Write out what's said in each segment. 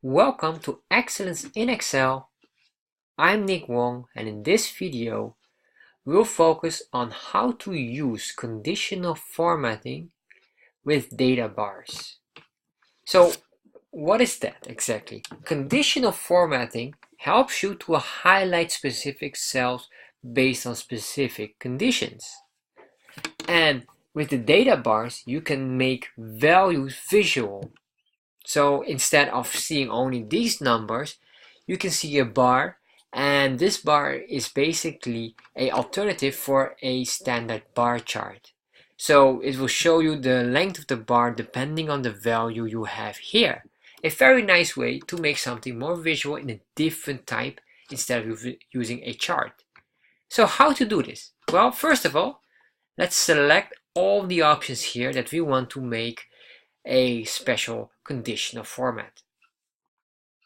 Welcome to Excellence in Excel. I'm Nick Wong, and in this video we'll focus on how to use conditional formatting with data bars. So what is that exactly? Conditional formatting helps you to highlight specific cells based on specific conditions. And with the data bars you can make values visual. So instead of seeing only these numbers, you can see a bar, and this bar is basically an alternative for a standard bar chart. So it will show you the length of the bar depending on the value you have here. A very nice way to make something more visual in a different type instead of using a chart. So how to do this? Well, first of all, let's select all the options here that we want to make a special conditional format.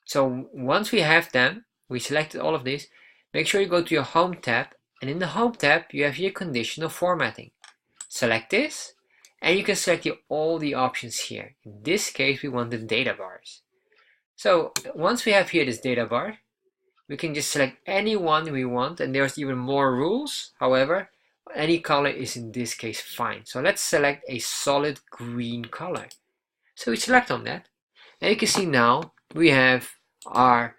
So once we have them, we selected all of this, make sure you go to your Home tab, and in the Home tab you have here Conditional Formatting. Select this, and you can select all the options here. In this case we want the data bars. So once we have here this data bar, we can just select any one we want, and there's even more rules. However, any color is in this case fine. So let's select a solid green color. So we select on that, and you can see now we have our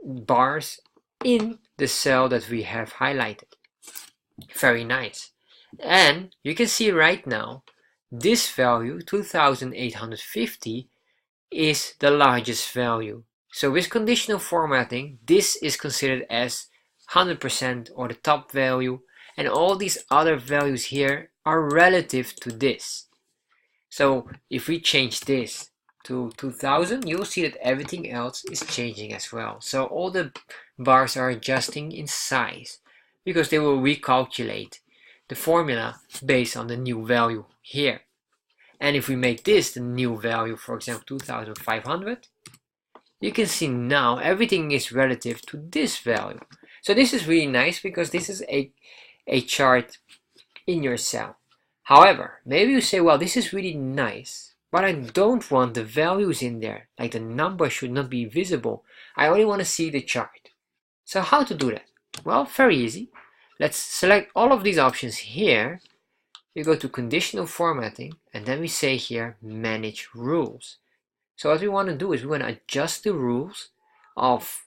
bars in the cell that we have highlighted. Very nice. And you can see right now this value 2850 is the largest value. So with conditional formatting, this is considered as 100% or the top value, and all these other values here are relative to this. So if we change this to 2000, you'll see that everything else is changing as well. So all the bars are adjusting in size because they will recalculate the formula based on the new value here. And if we make this the new value, for example 2500, you can see now everything is relative to this value. So this is really nice because this is a chart in your cell. However, maybe you say, well, this is really nice, but I don't want the values in there. Like the number should not be visible. I only want to see the chart. So how to do that? Well, very easy. Let's select all of these options here. We go to Conditional Formatting, and then we say here, Manage Rules. So what we want to do is we want to adjust the rules of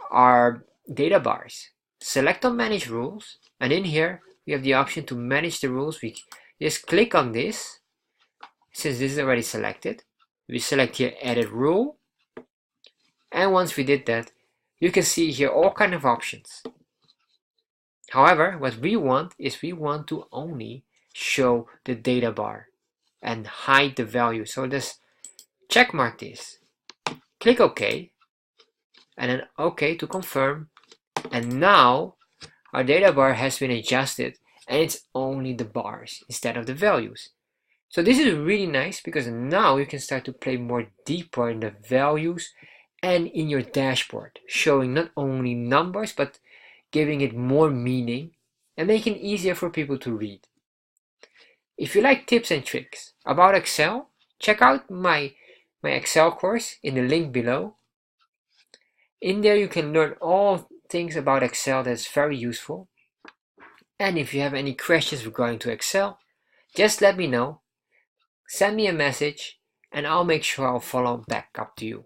our data bars. Select on Manage Rules, and in here we have the option to manage the rules. We just click on this. Since this is already selected, we select here Edit Rule, and once we did that, you can see here all kind of options. However, what we want is we want to only show the data bar and hide the value. So just check mark this, click OK, and then OK to confirm, and now our data bar has been adjusted and it's only the bars instead of the values. So this is really nice because now you can start to play more deeper in the values and in your dashboard, showing not only numbers but giving it more meaning and making it easier for people to read. If you like tips and tricks about Excel, check out my Excel course in the link below. In there you can learn all things about Excel that's very useful. And if you have any questions regarding to Excel, just let me know, send me a message, and I'll make sure I'll follow back up to you.